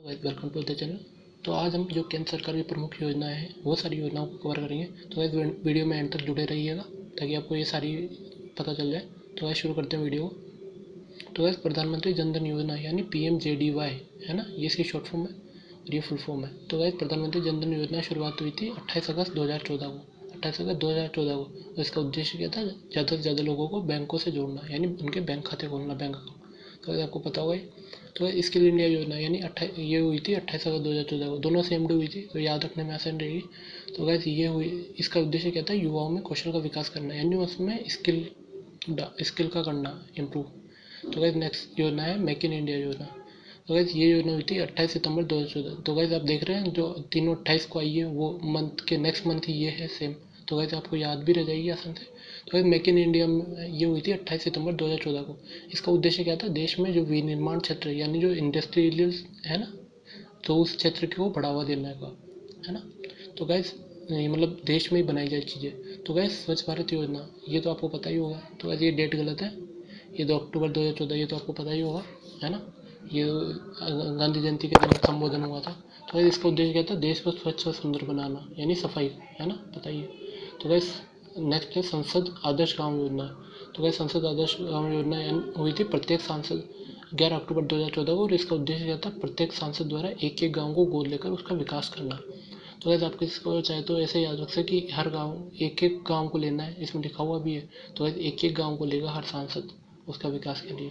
Welcome to the channel. तो आज हम जो केंद्र सरकार की प्रमुख योजनाएं हैं वो सारी योजनाओं को कवर करेंगे। तो गाइस वीडियो में एंड तक जुड़े रहिएगा ताकि आपको ये सारी पता चल जाए। तो गाइस शुरू करते हैं वीडियो को। तो गाइस प्रधानमंत्री जन धन योजना यानी PMJDY है ना, ये इसकी शॉर्ट फॉर्म है और ये फुल फॉर्म है। तो गाइस प्रधानमंत्री जन धन योजना शुरुआत हुई थी 28 अगस्त 2014 को 28 अगस्त 2014 को। और इसका उद्देश्य क्या था? ज़्यादा से ज़्यादा लोगों को बैंकों से जोड़ना, यानी उनके बैंक खाते खोलना, बैंक अकाउंट। तो आपको पता होगा। तो स्किल इंडिया योजना यानी ये हुई थी 28 अगस्त 2014 को। दोनों सेम डे हुई थी तो याद रखने में आसान रहेगी। तो गैस ये हुई, इसका उद्देश्य क्या था? युवाओं में कौशल का विकास करना, यानी उसमें स्किल का करना इम्प्रूव। तो गैस नेक्स्ट योजना है मेक इन इंडिया योजना। तो गैस ये योजना हुई थी 28 सितंबर 2014। तो गैस आप देख रहे हैं जो तीनों 28 को आई है वो मंथ के नेक्स्ट मंथ ही ये है सेम। तो गैस आपको याद भी रह जाएगी आसान से। तो गैस मेक इन इंडिया ये हुई थी 28 सितंबर 2014 को। इसका उद्देश्य क्या था? देश में जो विनिर्माण क्षेत्र यानी जो इंडस्ट्रियल है ना, तो उस क्षेत्र को बढ़ावा देने का है ना। तो गैस मतलब देश में ही बनाई जाए चीज़ें। तो गैस स्वच्छ भारत योजना, ये तो आपको पता ही होगा। तो गैस ये डेट गलत है, ये 2 अक्टूबर 2014, ये तो आपको पता ही होगा है ना। ये गांधी जयंती के दिन संबोधन हुआ था। तो गैस इसका उद्देश्य क्या था? देश को स्वच्छ और सुंदर बनाना, यानी सफाई है ना, बताइए। तो गैस नेक्स्ट है संसद आदर्श गांव योजना। तो गैस संसद आदर्श गांव योजना हुई थी प्रत्येक सांसद 11 अक्टूबर 2014 को। और इसका उद्देश्य क्या था? प्रत्येक सांसद द्वारा एक एक गांव को गोद लेकर उसका विकास करना। तो गैस आप इसको चाहे तो ऐसे याद रख सकते कि हर गांव एक एक गांव को लेना है, इसमें लिखा हुआ भी है। तो गैस एक एक गांव को लेगा हर सांसद उसका विकास के लिए।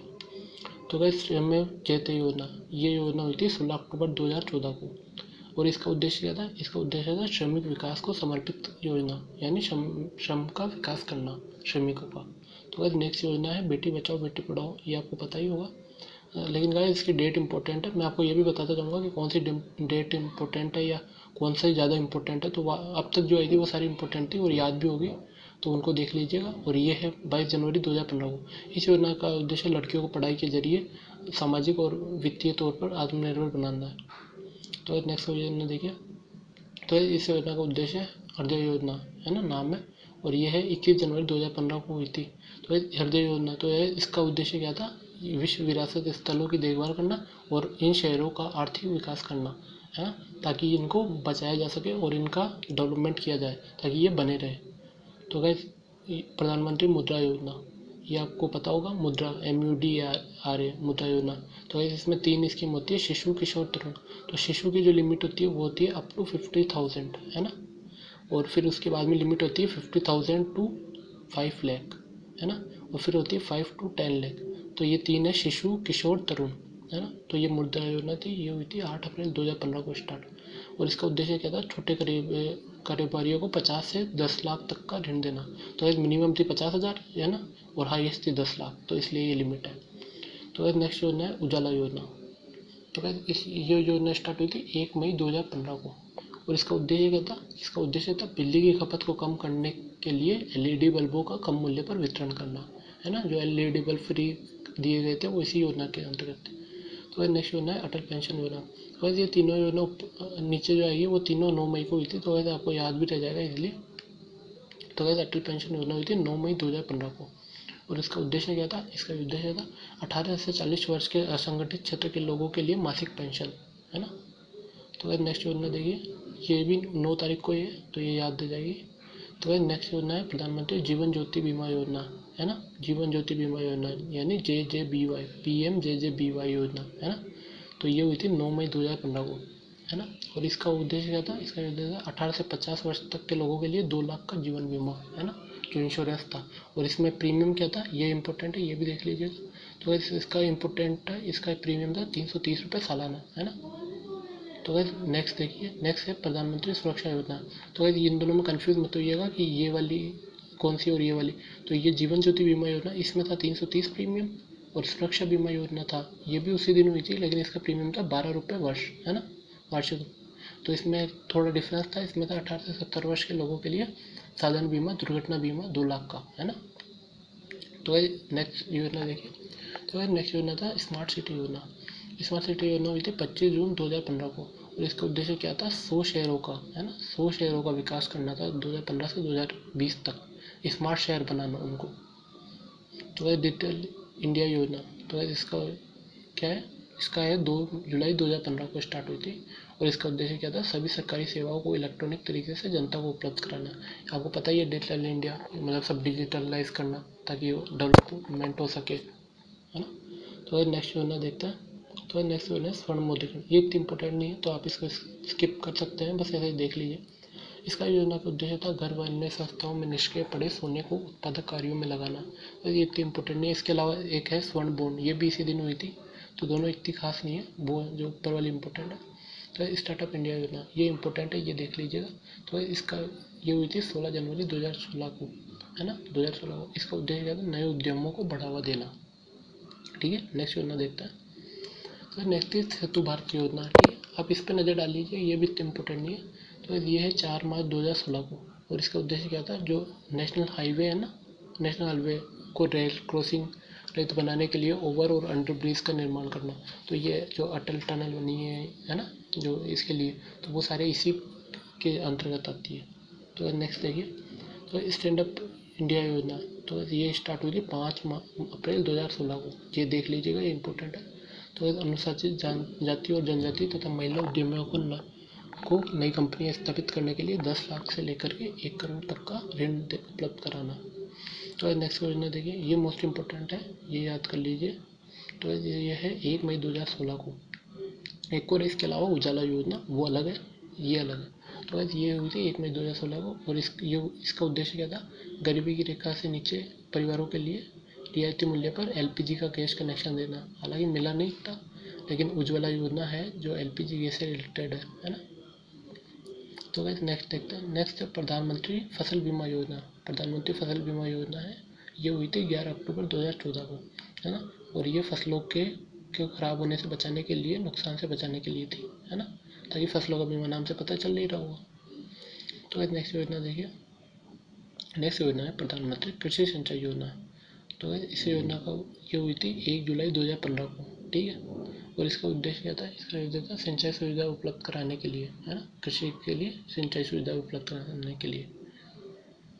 तो गैस श्रमेव जयते योजना, ये योजना हुई थी 16 अक्टूबर 2014 को। और इसका उद्देश्य क्या था? इसका उद्देश्य था श्रमिक विकास को समर्पित योजना, यानी श्रम का विकास करना श्रमिकों का। तो गाइस नेक्स्ट योजना है बेटी बचाओ बेटी पढ़ाओ, ये आपको पता ही होगा। लेकिन गाइस इसकी डेट इंपॉर्टेंट है। मैं आपको ये भी बताता जाऊँगा कि कौन सी डेट इंपॉर्टेंट है या कौन सा ज़्यादा इंपॉर्टेंट है। तो अब तक जो आई थी वो सारी इंपॉर्टेंट थी और याद भी होगी, तो उनको देख लीजिएगा। और ये है 22 जनवरी 2015 को। इस योजना का उद्देश्य लड़कियों को पढ़ाई के जरिए सामाजिक और वित्तीय तौर पर आत्मनिर्भर बनाना है। तो नेक्स्ट योजना देखिए। तो इस योजना का उद्देश्य है हृदय योजना है ना, नाम है। और ये है 21 जनवरी 2015 को हुई थी। तो हृदय योजना तो है, इसका उद्देश्य क्या था? विश्व विरासत स्थलों की देखभाल करना और इन शहरों का आर्थिक विकास करना है ना, ताकि इनको बचाया जा सके और इनका डेवलपमेंट किया जाए ताकि ये बने रहे। तो गाइस प्रधानमंत्री मुद्रा योजना, ये आपको पता होगा, मुद्रा MUDRA मुद्रा योजना। तो गाइस इसमें 3 स्कीम होती है, शिशु किशोर तरुण। तो शिशु की जो लिमिट होती है वो होती है अप टू 50,000 है ना। और फिर उसके बाद में लिमिट होती है 50,000 टू 5 लाख है ना। और फिर होती है 5 टू 10 लाख। तो ये 3 है शिशु किशोर तरुण है ना। तो ये मुद्रा योजना थी, ये हुई थी 8 अप्रैल 2015 को स्टार्ट। और इसका उद्देश्य क्या था? छोटे कारोबारियों को 50 से 10 लाख तक का ऋण देना। तो एक मिनिमम थी 50,000 है ना, और हाईएस्ट थी 10 लाख, तो इसलिए ये लिमिट है। तो एक नेक्स्ट योजना है उजाला योजना। तो ये योजना स्टार्ट हुई थी 1 मई 2015 को। और इसका उद्देश्य क्या था? इसका उद्देश्य था बिजली की खपत को कम करने के लिए LED बल्बों का कम मूल्य पर वितरण करना है ना। जो LED बल्ब फ्री दिए गए थे वो इसी योजना के अंतर्गत थे। तो नेक्स्ट योजना है अटल पेंशन योजना। तो ये तीनों योजना नीचे जो आएगी वो तीनों 9 मई को हुई थी। तो वैसे आपको याद भी रह जाएगा इसलिए। तो वैसे अटल पेंशन योजना हुई थी 9 मई 2015 को। और इसका उद्देश्य क्या था? इसका उद्देश्य था 18 से 40 वर्ष के असंगठित क्षेत्र के लोगों के लिए मासिक पेंशन है ना। तो वैसे नेक्स्ट योजना देखिए, ये भी 9 तारीख को ही है, तो ये याद रह जाएगी। तो वैसे नेक्स्ट योजना है प्रधानमंत्री जीवन ज्योति बीमा योजना है ना। जीवन ज्योति बीमा योजना यानी JJBY, PMJJBY योजना है ना। तो ये हुई थी 9 मई 2015 को है ना। और इसका उद्देश्य क्या था? इसका उद्देश्य 18 से 50 वर्ष तक के लोगों के लिए 2 लाख का जीवन बीमा है ना, जो इंश्योरेंस था। और इसमें प्रीमियम क्या था? ये इंपॉर्टेंट है, ये भी देख लीजिए। तो इसका इम्पोर्टेंट है, इसका प्रीमियम था 330 रुपये सालाना है ना। तो वैसे नेक्स्ट देखिए, नेक्स्ट है प्रधानमंत्री सुरक्षा योजना। तो वैसे इन दोनों में कंफ्यूज मत होइएगा कि ये वाली कौन सी और ये वाली। तो ये जीवन ज्योति बीमा योजना, इसमें था 330 प्रीमियम। और सुरक्षा बीमा योजना था, ये भी उसी दिन हुई थी, लेकिन इसका प्रीमियम था 12 रुपये वर्ष है ना, वार्षिक। तो इसमें थोड़ा डिफरेंस था, इसमें था 18 से 70 वर्ष के लोगों के लिए साधारण बीमा, दुर्घटना बीमा 2 लाख का है ना। तो नेक्स्ट योजना देखिए। तो नेक्स्ट योजना था स्मार्ट सिटी योजना। स्मार्ट सिटी योजना हुई थी 25 जून 2015 को। और इसका उद्देश्य क्या था? 100 शहरों का है ना, 100 शहरों का विकास करना था 2015 से 2020 तक, स्मार्ट शहर बनाना उनको। तो डिजिटल इंडिया योजना, तो इसका क्या है? इसका है 2 जुलाई 2015 को स्टार्ट हुई थी और इसका उद्देश्य क्या था, सभी सरकारी सेवाओं को इलेक्ट्रॉनिक तरीके से जनता को उपलब्ध कराना। आपको पता ही है डिजिटल इंडिया, मतलब सब डिजिटलाइज करना ताकि डेवलपमेंट हो सके, है ना। तो नेक्स्ट योजना देखते हैं। तो नेक्स्ट योजना है स्वर्ण मुद्रीकरण। ये इतनी इंपॉर्टेंट नहीं है तो आप इसको स्किप कर सकते हैं, बस ऐसे ही देख लीजिए। इसका योजना का उद्देश्य था घर व अन्य संस्थाओं में निष्क्रिय पड़े सोने को उत्पादक कार्यों में लगाना। तो ये इतनी इंपॉर्टेंट नहीं है। इसके अलावा एक है स्वर्ण बॉन्ड, ये भी इसी दिन हुई थी, तो दोनों इतनी खास नहीं है, वो जो ऊपर वाली इंपॉर्टेंट है। तो स्टार्टअप इंडिया योजना ये इंपॉर्टेंट है, ये देख लीजिएगा। तो इसका ये हुई थी 16 जनवरी 2016 को, है ना, 2016 को। इसका उद्देश्य क्या था, नए उद्यमों को बढ़ावा देना। ठीक है, नेक्स्ट योजना देखते हैं। तो नेक्स्ट इज सेतु भारत योजना। ठीक है, आप इस पर नज़र डाल लीजिए, ये भी इतनी इंपॉर्टेंट नहीं है। तो ये है 4 मार्च 2016 को और इसका उद्देश्य क्या था, जो नेशनल हाईवे है ना, नेशनल हाईवे को रेल क्रॉसिंग रहित बनाने के लिए ओवर और अंडर ब्रिज का निर्माण करना। तो ये जो अटल टनल बनी है ना, जो इसके लिए, तो वो सारे इसी के अंतर्गत आती है। तो नेक्स्ट देखिए, तो स्टैंड अप इंडिया योजना, तो ये स्टार्ट हुई थी 5 अप्रैल 2016 को। ये देख लीजिएगा, ये इंपॉर्टेंट है। तो अनुसूचित जाति और जनजाति तथा महिला उद्यमियों को नई कंपनियां स्थापित करने के लिए 10 लाख से लेकर के 1 करोड़ तक का ऋण उपलब्ध कराना। तो नेक्स्ट योजना देखिए, ये मोस्ट इम्पोर्टेंट है, ये याद कर लीजिए। तो ये है 1 मई 2016 को। एक और इसके अलावा उजाला योजना, वो अलग है, ये अलग है। तो ये हुई थी 1 मई 2016 को और इसका उद्देश्य क्या था, गरीबी की रेखा से नीचे परिवारों के लिए रियायती मूल्य पर एलपीजी का गैस कनेक्शन देना। हालांकि मिला नहीं था, लेकिन उज्ज्वला योजना है जो एलपीजी गैस से रिलेटेड है ना। तो गाइस नेक्स्ट देखते हैं। नेक्स्ट है प्रधानमंत्री फसल बीमा योजना। प्रधानमंत्री फसल बीमा योजना है, ये हुई थी 11 अक्टूबर 2014 को, है ना। और ये फसलों के खराब होने से बचाने के लिए, नुकसान से बचाने के लिए थी, है ना, ताकि फसलों का बीमा नाम से पता चल नहीं रहा होगा। तो नेक्स्ट योजना देखिए, नेक्स्ट योजना है प्रधानमंत्री कृषि सिंचाई योजना। तो इस योजना का ये हुई थी 1 जुलाई 2015 को। ठीक है, और इसका उद्देश्य क्या था, इसका उद्देश्य था सिंचाई सुविधा उपलब्ध कराने के लिए, है ना, कृषि के लिए सिंचाई सुविधा उपलब्ध कराने के लिए,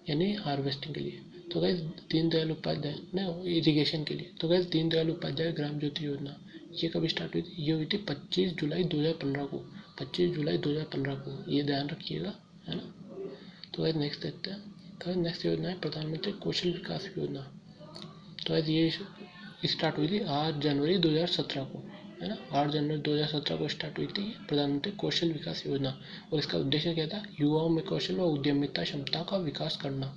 यानी हार्वेस्टिंग के लिए। तो गाइस दीनदयाल उपाध्याय ना, इरिगेशन के लिए। तो गाइस दीनदयाल उपाध्याय ग्राम ज्योति योजना, ये कब स्टार्ट हुई थी, ये हुई थी 25 जुलाई 2015 को। 25 जुलाई 2015 को, ये ध्यान रखिएगा, है ना। तो गाइस नेक्स्ट देखते हैं। तो नेक्स्ट योजना है प्रधानमंत्री कौशल विकास योजना। तो ये स्टार्ट हुई थी 8 जनवरी 2017 को, है ना, 8 जनवरी 2017 को स्टार्ट हुई थी प्रधानमंत्री कौशल विकास योजना। और इसका उद्देश्य क्या था, युवाओं में कौशल और उद्यमिता क्षमता का विकास करना,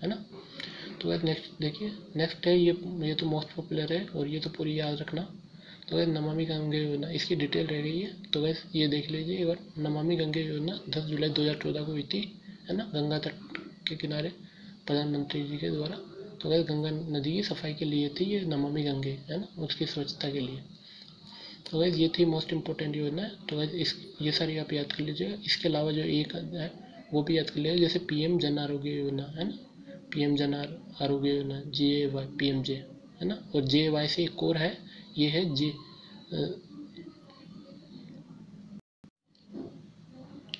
है ना। तो वैसे नेक्स्ट देखिए, नेक्स्ट है ये तो मोस्ट पॉपुलर है और ये तो पूरी याद रखना। तो वैसे नमामि गंगे योजना, इसकी डिटेल रह गई है, तो वैसे ये देख लीजिए एक बार। नमामि गंगे योजना 10 जुलाई 2014 को हुई थी, है ना, गंगा तट के किनारे प्रधानमंत्री जी के द्वारा। तो वैसे गंगा नदी की सफाई के लिए थी ये नमामि गंगे, है ना, उसकी स्वच्छता के लिए। तो वैसे ये थी मोस्ट इम्पोर्टेंट योजना है। तो वैसे ये सारी आप याद कर लीजिएगा। इसके अलावा जो एक है वो भी याद कर लीजिएगा, जैसे पीएम जन आरोग्य योजना, है ना, PM Jan Arogya Yojana, JAY, PMJ, है ना। और JAY से एक और है, ये है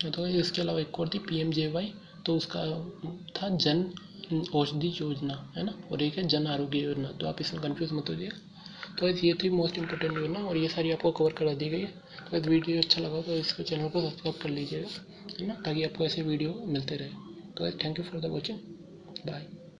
तो इसके अलावा एक और थी PMJY, तो उसका था जन औषधि योजना, है ना, और एक है जन आरोग्य योजना। तो आप इसमें कंफ्यूज मत होइएगा। तो ये थी मोस्ट इंपोर्टेंट योजना और ये सारी आपको कवर करा दी गई है। तो यदि वीडियो अच्छा लगा तो इसको चैनल को सब्सक्राइब कर लीजिएगा, है ना, ताकि आपको ऐसे वीडियो मिलते रहे। तो thank you for the watching, bye.